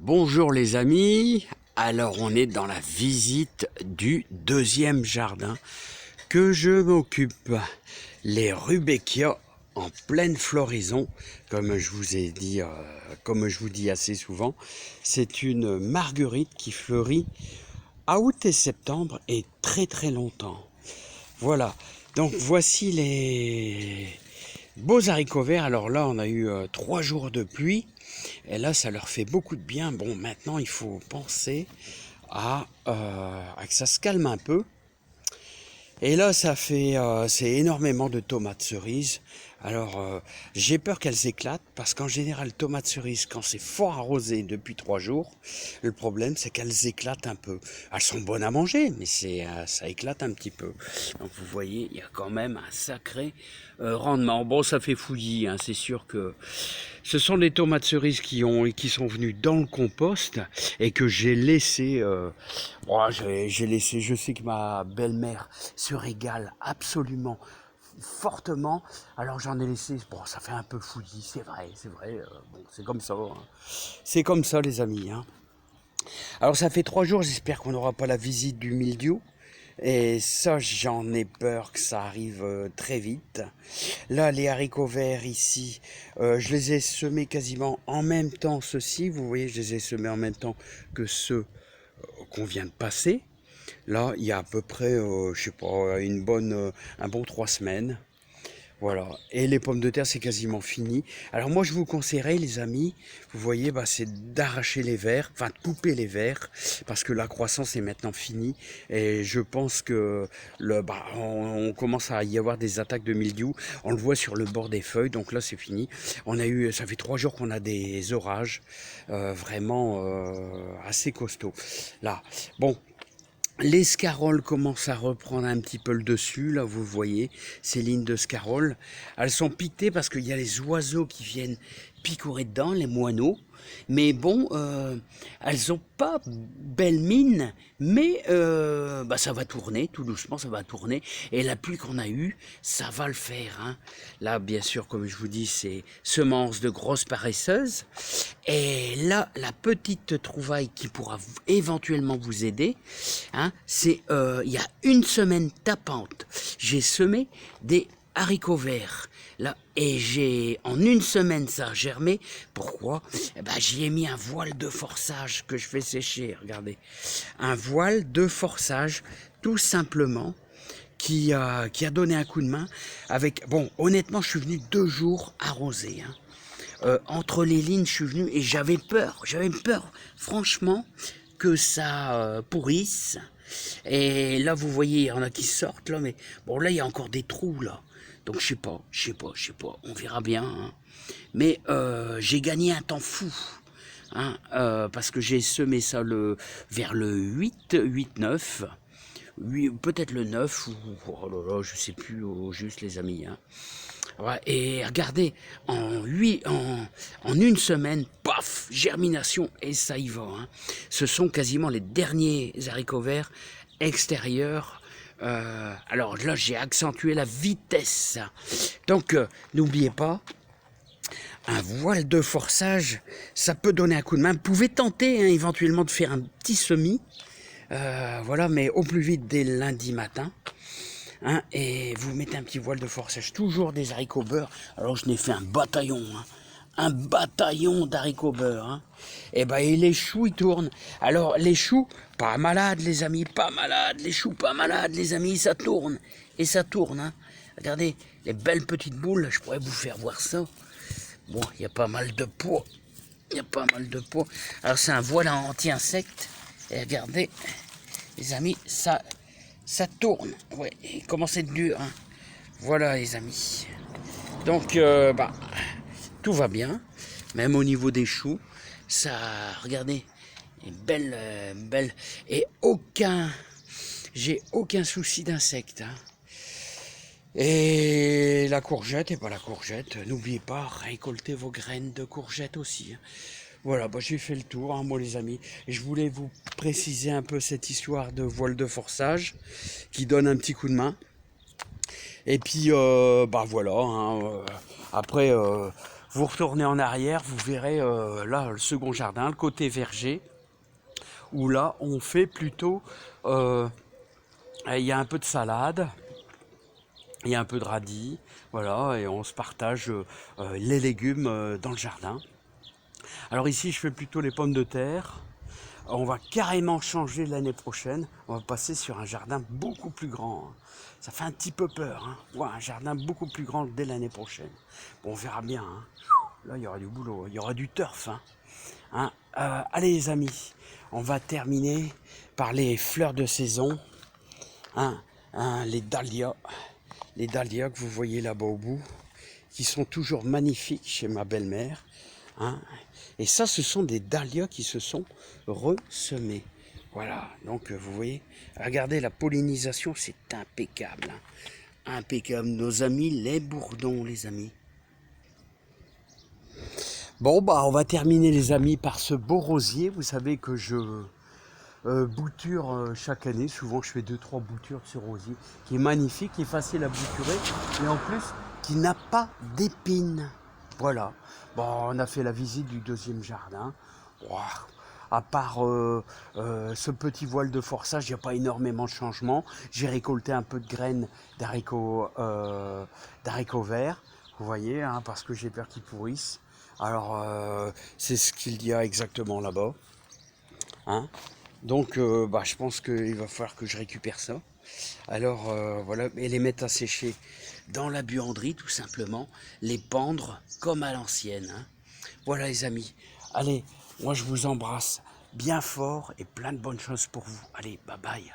Bonjour les amis, alors on est dans la visite du deuxième jardin que je m'occupe, les Rudbeckia en pleine floraison, comme je vous ai dit, comme je vous dis assez souvent. C'est une marguerite qui fleurit à août et septembre et très longtemps. Voilà, donc voici les beaux haricots verts. Alors là on a eu 3 jours de pluie. Et là, ça leur fait beaucoup de bien. Bon, maintenant, il faut penser à que ça se calme un peu. Et là, c'est énormément de tomates cerises. Alors, j'ai peur qu'elles éclatent parce qu'en général, tomates cerises, quand c'est fort arrosé depuis 3 jours, le problème, c'est qu'elles éclatent un peu. Elles sont bonnes à manger, mais ça éclate un petit peu. Donc, vous voyez, il y a quand même un sacré rendement. Bon, ça fait fouillis, hein, c'est sûr que ce sont des tomates cerises qui sont venues dans le compost et que j'ai laissé. J'ai laissé. Je sais que ma belle-mère se régale absolument fortement. Alors j'en ai laissé. Bon, ça fait un peu fouillis, c'est vrai. Bon, c'est comme ça. Hein. C'est comme ça, les amis. Hein. Alors ça fait 3 jours. J'espère qu'on n'aura pas la visite du mildiou. Et ça, j'en ai peur que ça arrive très vite. Là, les haricots verts ici, je les ai semés quasiment en même temps, ceux-ci. Vous voyez, je les ai semés en même temps que ceux qu'on vient de passer. Là, il y a à peu près, je sais pas, un bon 3 semaines. Voilà. Et les pommes de terre, c'est quasiment fini. Alors moi, je vous conseillerais, les amis, vous voyez, c'est d'arracher les vers, enfin de couper les vers, parce que la croissance est maintenant finie. Et je pense que on commence à y avoir des attaques de mildiou. On le voit sur le bord des feuilles, donc là, c'est fini. Ça fait 3 jours qu'on a des orages, vraiment assez costauds. Là, bon. Les scaroles commencent à reprendre un petit peu le dessus, là vous voyez, ces lignes de scaroles. Elles sont piquées parce qu'il y a les oiseaux qui viennent picorer dedans, les moineaux. Mais bon, elles n'ont pas belle mine, mais ça va tourner, tout doucement ça va tourner. Et la pluie qu'on a eue, ça va le faire. Hein. Là, bien sûr, comme je vous dis, c'est semences de grosses paresseuses. Et là, la petite trouvaille qui pourra éventuellement vous aider, hein, c'est il y a une semaine tapante, j'ai semé des haricots verts. Là, et en une semaine, ça a germé. Pourquoi? J'y ai mis un voile de forçage que je fais sécher, regardez. Un voile de forçage, tout simplement, qui a donné un coup de main. Bon, honnêtement, je suis venu 2 jours arrosé. Hein. Entre les lignes, je suis venu et j'avais peur, franchement, que ça pourrisse. Et là, vous voyez, il y en a qui sortent, là, mais bon, là, il y a encore des trous, là. Donc, je sais pas, on verra bien. Hein. Mais j'ai gagné un temps fou. Hein, parce que j'ai semé ça vers le 8-9. Peut-être le 9, oh là là, je sais plus au juste, les amis. Hein. Ouais, et regardez, en une semaine, paf, germination, et ça y va. Hein. Ce sont quasiment les derniers haricots verts extérieurs. Alors là, j'ai accentué la vitesse. Donc, n'oubliez pas, un voile de forçage, ça peut donner un coup de main. Vous pouvez tenter hein, éventuellement de faire un petit semis. Voilà, mais au plus vite dès lundi matin. Hein, et vous mettez un petit voile de forçage, toujours des haricots beurre. Alors je n'ai fait un bataillon, hein, un bataillon d'haricots beurre. Hein. Et les choux ils tournent. Alors les choux, pas malades les amis, pas malades, les choux pas malades les amis, ça tourne. Et ça tourne. Hein. Regardez, les belles petites boules, je pourrais vous faire voir ça. Bon, il y a pas mal de poids. Alors c'est un voile anti-insecte. Et regardez, les amis, ça tourne. Ouais, il commence à être dur. Hein. Voilà, les amis. Donc, tout va bien. Même au niveau des choux. Ça, regardez, belle. Et j'ai aucun souci d'insectes. Hein. Et la courgette, n'oubliez pas, récoltez vos graines de courgette aussi. Hein. Voilà, j'ai fait le tour, hein, moi les amis. Et je voulais vous préciser un peu cette histoire de voile de forçage qui donne un petit coup de main. Et puis, voilà. Hein, après, Vous retournez en arrière, vous verrez là le second jardin, le côté verger, où là on fait plutôt, il y a un peu de salade, il y a un peu de radis, voilà, et on se partage les légumes dans le jardin. Alors ici je fais plutôt les pommes de terre. On va carrément changer l'année prochaine. On va passer sur un jardin beaucoup plus grand, hein. Ça fait un petit peu peur, hein. Ouais, un jardin beaucoup plus grand dès l'année prochaine. Bon, on verra bien, hein. Là, il y aura du boulot, il y aura du turf, hein. Allez les amis, on va terminer par les fleurs de saison, hein, les dahlias. Les dahlias que vous voyez là-bas au bout, qui sont toujours magnifiques chez ma belle-mère, hein. Et ça, ce sont des dahlias qui se sont ressemés. Voilà, donc vous voyez, regardez la pollinisation, c'est impeccable, hein. Impeccable. Nos amis les bourdons, les amis. Bon, bah, on va terminer, les amis, par ce beau rosier. Vous savez que je bouture chaque année. Souvent, je fais 2-3 boutures de ce rosier, qui est magnifique, qui est facile à bouturer, et en plus, qui n'a pas d'épines. Voilà. Bon, on a fait la visite du deuxième jardin. Wow. À part ce petit voile de forçage, il n'y a pas énormément de changements. J'ai récolté un peu de graines d'haricots verts, vous voyez, hein, parce que j'ai peur qu'ils pourrissent. Alors, c'est ce qu'il y a exactement là-bas, hein. Donc, bah, je pense qu'il va falloir que je récupère ça. Alors, voilà, et les mettre à sécher dans la buanderie, tout simplement. Les pendre comme à l'ancienne, hein. Voilà, les amis. Allez, moi, je vous embrasse bien fort et plein de bonnes choses pour vous. Allez, bye bye.